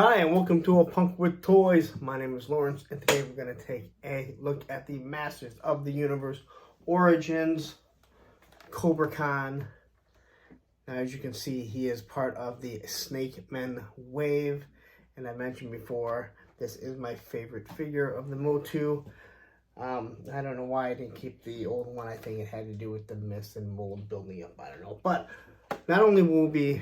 Hi, and welcome to A Punk with Toys. My name is Lawrence, and today we're going to take a look at the Masters of the Universe Origins Kobra Khan. Now, as you can see, he is part of the Snake Men wave, and I mentioned before, this is my favorite figure of the Motu. I don't know why I didn't keep the old one. I think it had to do with the mist and mold building up. I don't know. But not only will we be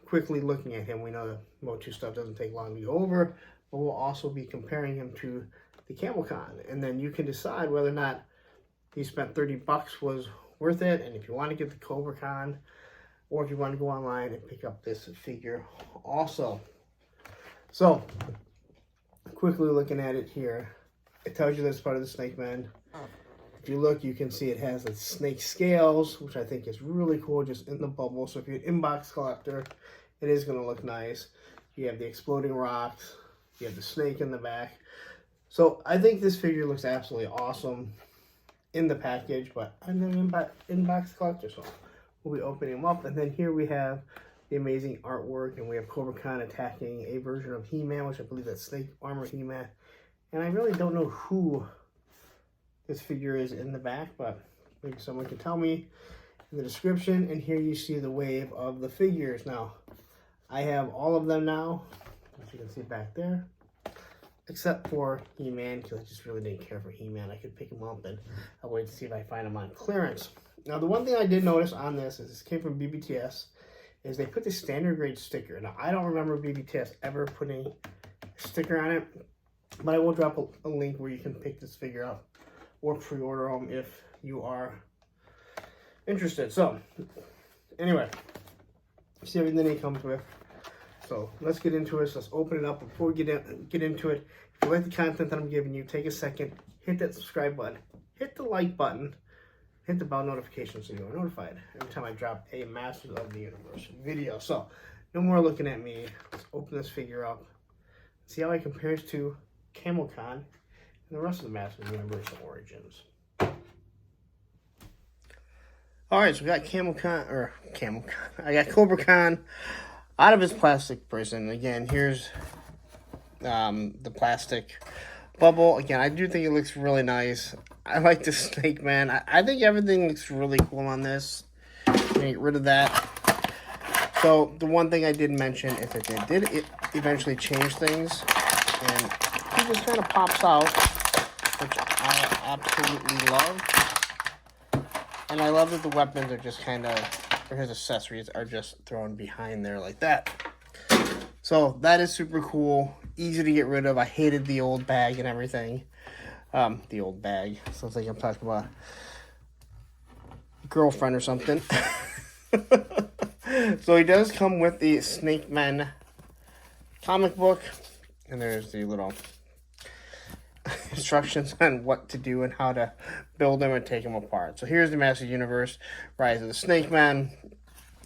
quickly looking at him, we know the Motu stuff doesn't take long to go over, but we'll also be comparing him to the Camo Khan. And then you can decide whether or not you spent 30 bucks was worth it, and if you want to get the Kobra Khan, or if you want to go online and pick up this figure also. So, quickly looking at it here, it tells you that it's part of the Snake Men. If you look, you can see it has the snake scales, which I think is really cool, just in the bubble. So if you're an inbox collector, it is going to look nice. You have the exploding rocks. You have the snake in the back. So I think this figure looks absolutely awesome in the package, but I'm an inbox collector, so we'll be opening them up. And then here we have the amazing artwork, and we have Kobra Khan attacking a version of He-Man, which I believe that's Snake Armor He-Man. And I really don't know who this figure is in the back, but maybe someone can tell me in the description. And here you see the wave of the figures. Now, I have all of them now, as you can see back there, except for He-Man, because I just really didn't care for He-Man. I could pick him up, and I'll wait to see if I find him on clearance. Now, the one thing I did notice on this is this came from BBTS, is they put the standard grade sticker. Now, I don't remember BBTS ever putting a sticker on it, but I will drop a link where you can pick this figure up or pre-order them if you are interested. So, anyway, see everything it comes with. So, let's get into it. So let's open it up. Before we get into it, if you like the content that I'm giving you, take a second, hit that subscribe button, hit the like button, hit the bell notification so you are notified every time I drop a Masters of the Universe video. So, no more looking at me. Let's open this figure up, see how it compares to Camo Khan and the rest of the Masters of the Universe Origins. Alright, so we got Camo Khan. I got Kobra Khan out of his plastic prison. Again, here's the plastic bubble. Again, I do think it looks really nice. I like the Snake Man. I think everything looks really cool on this. Get rid of that. So, the one thing I did mention is that they did eventually change things, and he just kind of pops out, which I absolutely love. And I love that the weapons are just kind of, or his accessories are just thrown behind there like that. So that is super cool, easy to get rid of. I hated the old bag and everything. The old bag, sounds like I'm talking about a girlfriend or something. So he does come with the Snake Men comic book, and there's the little instructions on what to do and how to build them and take them apart. So here's the Master Universe, Rise of the Snake Man.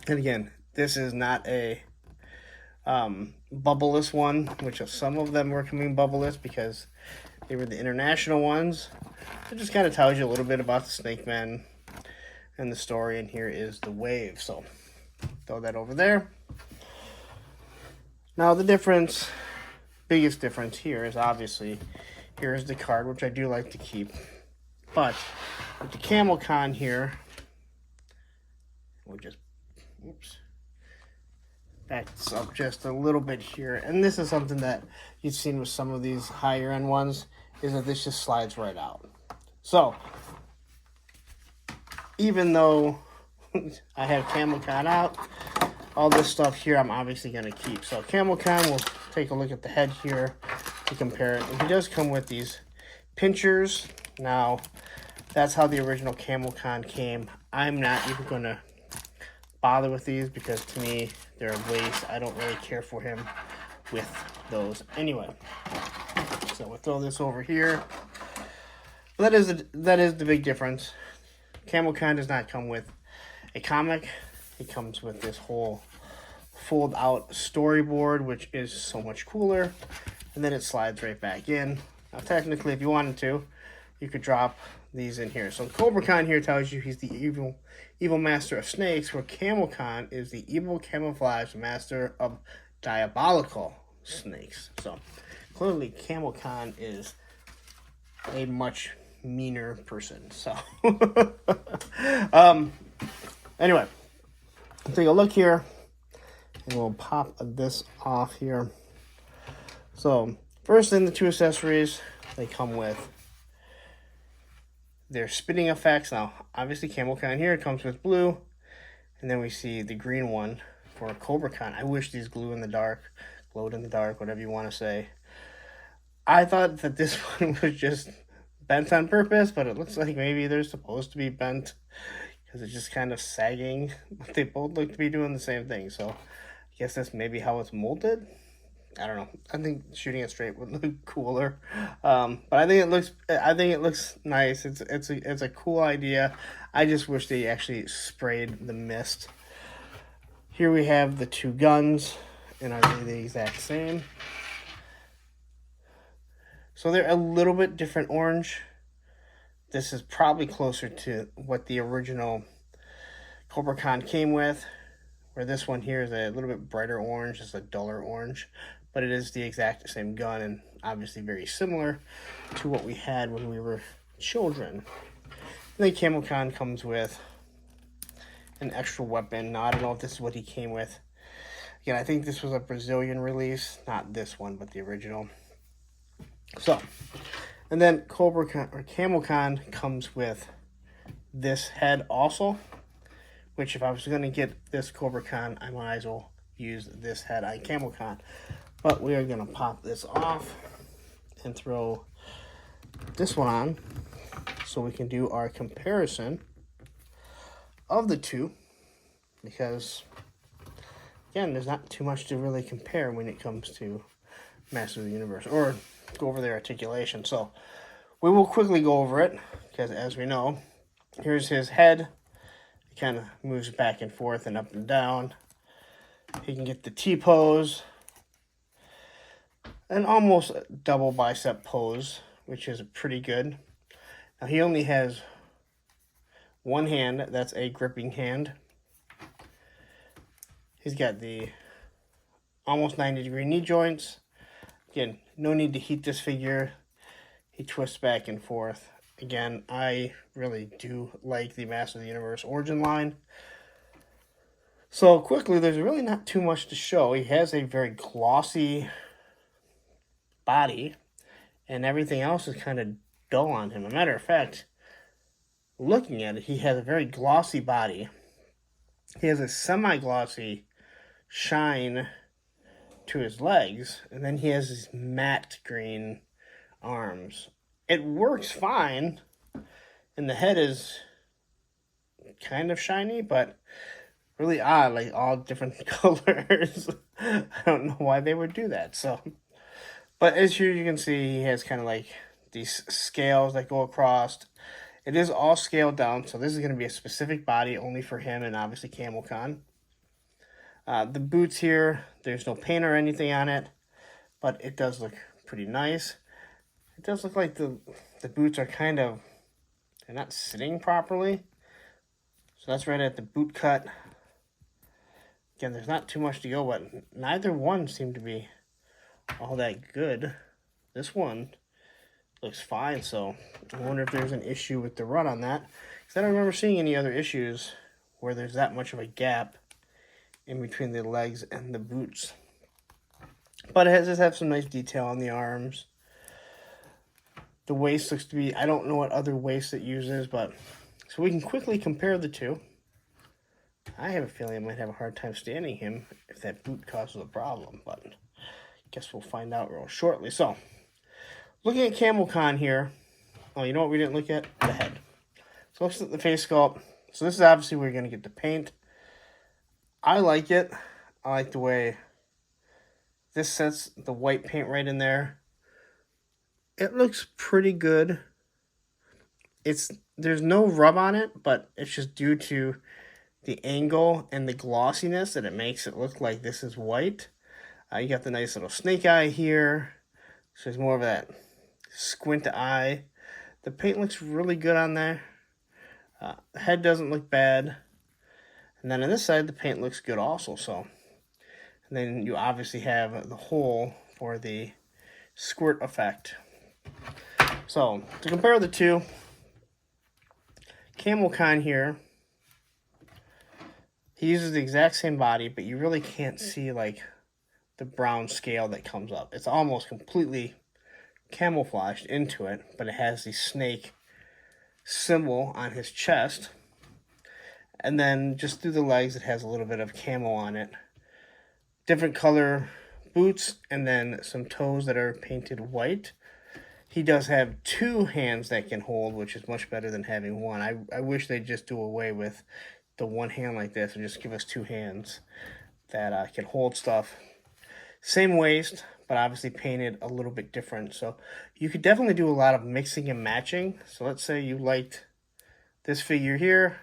And again, this is not a bubbleless one, which some of them were coming bubbleless because they were the international ones. It just kind of tells you a little bit about the Snake Man and the story, and here is the wave. So throw that over there. Now the difference, biggest difference here is obviously, here's the card, which I do like to keep. But with the Camo Khan here, we'll just, back this up just a little bit here. And this is something that you've seen with some of these higher end ones, is that this just slides right out. So, even though I have Camo Khan out, all this stuff here I'm obviously going to keep. So, Camo Khan, we'll take a look at the head here to compare it. And he does come with these pinchers. Now, that's how the original Camo Khan came. I'm not even going to bother with these because to me they're a waste. I don't really care for him with those anyway. So we'll throw this over here. That is the big difference. Camo Khan does not come with a comic. It comes with this whole fold out storyboard, which is so much cooler, and then it slides right back in. Now technically, if you wanted to, you could drop these in here. So Kobra Khan here tells you he's the evil master of snakes, where Camo Khan is the evil camouflage master of diabolical snakes. So clearly Camo Khan is a much meaner person. So anyway, take a look here, and we'll pop this off here. So first thing, the two accessories, they come with their spinning effects. Now obviously Camo Khan here comes with blue, and then we see the green one for Kobra Khan. I wish these glowed in the dark, whatever you want to say. I thought that this one was just bent on purpose, but it looks like maybe they're supposed to be bent because it's just kind of sagging. But they both look to be doing the same thing, so I guess that's maybe how it's molded. I don't know. I think shooting it straight would look cooler, but I think it looks nice. It's a cool idea. I just wish they actually sprayed the mist. Here we have the two guns, and are they the exact same? So they're a little bit different orange. This is probably closer to what the original Kobra Khan came with, where this one here is a little bit brighter orange, it's a duller orange, but it is the exact same gun and obviously very similar to what we had when we were children. And then Camo Khan comes with an extra weapon. Now, I don't know if this is what he came with. Again, I think this was a Brazilian release, not this one, but the original. So, and then Kobra Khan, or Camo Khan, comes with this head also, which if I was going to get this Kobra Khan, I might as well use this head on Camo Khan. But we are going to pop this off and throw this one on so we can do our comparison of the two, because again, there's not too much to really compare when it comes to Masters of the Universe, or go over their articulation. So we will quickly go over it, because as we know, here's his head. It kind of moves back and forth and up and down. He can get the T-pose, an almost double bicep pose, which is pretty good. Now he only has one hand, that's a gripping hand. He's got the almost 90-degree knee joints. Again, no need to heat this figure. He twists back and forth. Again, I really do like the Master of the Universe Origin line. So quickly, there's really not too much to show. He has a very glossy body, and everything else is kind of dull on him. As a matter of fact, looking at it, he has a very glossy body. He has a semi-glossy shine to his legs, and then he has these matte green arms. It works fine, and the head is kind of shiny, but really odd, like all different colors. I don't know why they would do that. So, but as here you can see, he has kind of like these scales that go across. It is all scaled down, so this is going to be a specific body only for him and obviously Camo Khan. The boots here, there's no paint or anything on it, but it does look pretty nice. It does look like the boots are kind of, they're not sitting properly. So that's right at the boot cut. Again, there's not too much to go, but neither one seemed to be all that good. This one looks fine, so I wonder if there's an issue with the run on that, because I don't remember seeing any other issues where there's that much of a gap in between the legs and the boots. But it does have some nice detail on the arms. The waist looks to be, I don't know what other waist it uses, but so we can quickly compare the two. I have a feeling I might have a hard time standing him if that boot causes a problem, but I guess we'll find out real shortly. So, looking at Camo Khan here, oh, you know what we didn't look at? The head. So let's look at the face sculpt. So this is obviously where you're going to get the paint. I like it. I like the way this sets the white paint right in there. It looks pretty good. There's no rub on it, but it's just due to the angle and the glossiness that it makes it look like this is white. You got the nice little snake eye here. So there's more of that squint eye. The paint looks really good on there. The head doesn't look bad. And then on this side, the paint looks good also. So, And then you obviously have the hole for the squirt effect. So, to compare the two, Camo Khan here, he uses the exact same body, but you really can't see like the brown scale that comes up. It's almost completely camouflaged into it, but it has the snake symbol on his chest. And then just through the legs, it has a little bit of camo on it. Different color boots, and then some toes that are painted white. He does have 2 hands that can hold, which is much better than having one. I wish they'd just do away with the one hand like this and just give us 2 hands that can hold stuff. Same waist, but obviously painted a little bit different. So you could definitely do a lot of mixing and matching. So let's say you liked this figure here,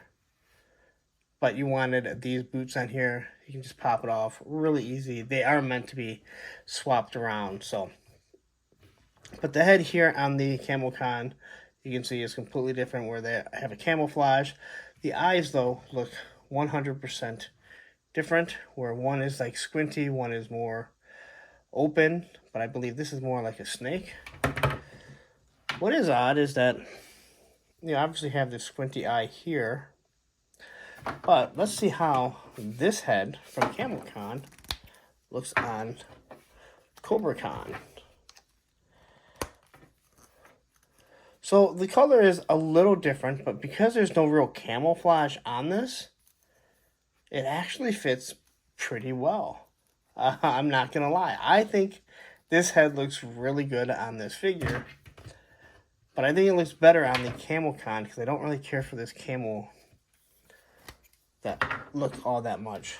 but you wanted these boots on here. You can just pop it off really easy. They are meant to be swapped around. So, but the head here on the Camo Khan, you can see is completely different where they have a camouflage. The eyes, though, look 100% different, where one is like squinty, one is more open, but I believe this is more like a snake. What is odd is that you obviously have this squinty eye here, but let's see how this head from Camo Khan looks on Kobra Khan. So the color is a little different, but because there's no real camouflage on this, it actually fits pretty well. I'm not going to lie. I think this head looks really good on this figure, but I think it looks better on the Camo Khan because I don't really care for this camo that look all that much.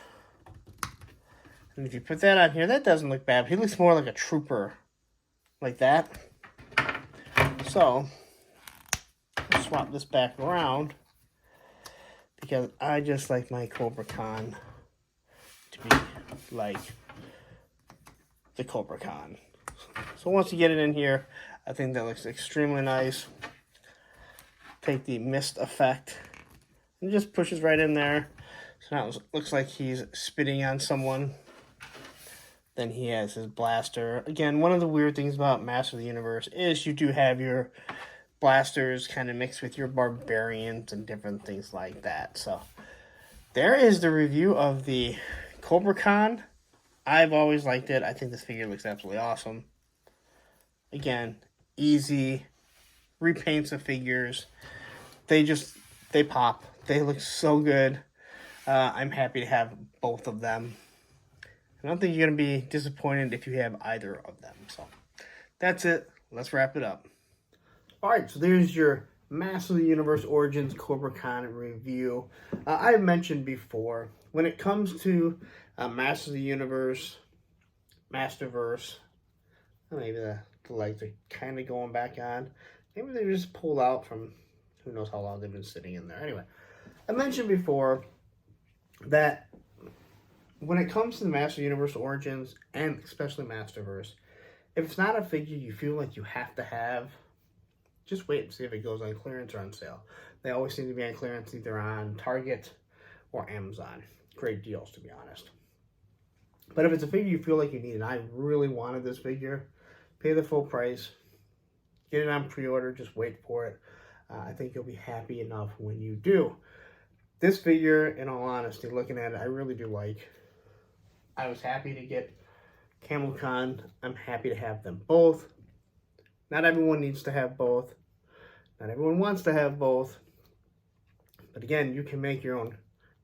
And if you put that on here, that doesn't look bad. He looks more like a trooper, like that. So, I'll swap this back around because I just like my Kobra Khan to be like the Kobra Khan. So once you get it in here, I think that looks extremely nice. Take the mist effect and just pushes right in there. So now it looks like he's spitting on someone. Then he has his blaster. Again, one of the weird things about Master of the Universe is you do have your blasters kind of mixed with your barbarians and different things like that. So there is the review of the Kobra Khan. I've always liked it. I think this figure looks absolutely awesome. Again, easy repaints of figures. They pop. They look so good. I'm happy to have both of them. I don't think you're going to be disappointed if you have either of them. So that's it. Let's wrap it up. All right, so there's your Master of the Universe Origins Kobra Khan review. I mentioned before, when it comes to Master of the Universe, Masterverse, maybe the legs are kind of going back on. Maybe they just pulled out from who knows how long they've been sitting in there. Anyway, I mentioned before that when it comes to the Master Universe Origins, and especially Masterverse, if it's not a figure you feel like you have to have, just wait and see if it goes on clearance or on sale. They always seem to be on clearance either on Target or Amazon. Great deals, to be honest. But if it's a figure you feel like you need, and I really wanted this figure, pay the full price, get it on pre-order, just wait for it. I think you'll be happy enough when you do. This figure, in all honesty, looking at it, I really do like. I was happy to get Camo Khan. I'm happy to have them both. Not everyone needs to have both. Not everyone wants to have both. But again, you can make your own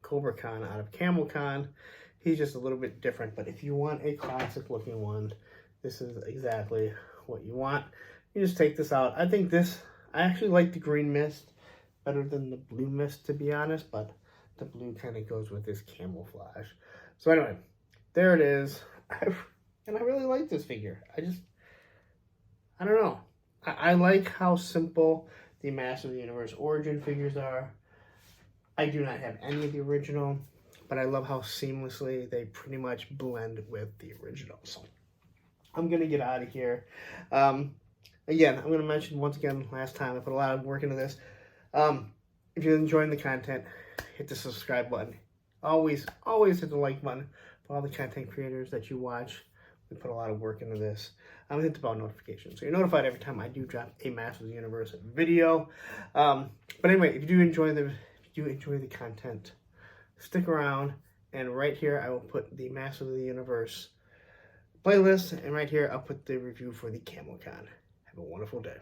Kobra Khan out of Camo Khan. He's just a little bit different. But if you want a classic looking one, this is exactly what you want. You just take this out. I actually like the green mist better than the blue mist, to be honest. But the blue kind of goes with this camouflage. So anyway, there it is. And I really like this figure. I don't know. I like how simple the Master of the Universe Origin figures are. I do not have any of the original, but I love how seamlessly they pretty much blend with the original. So I'm going to get out of here. Again, I'm going to mention once again, last time, I put a lot of work into this. If you're enjoying the content, hit the subscribe button. Always hit the like button for all the content creators that you watch. We put a lot of work into this. Hit the bell notification so you're notified every time I do drop a Masters of the Universe video. But anyway, if you do enjoy the content, stick around. And right here, I will put the Masters of the Universe playlist, and right here, I'll put the review for the Camo Khan. Have a wonderful day.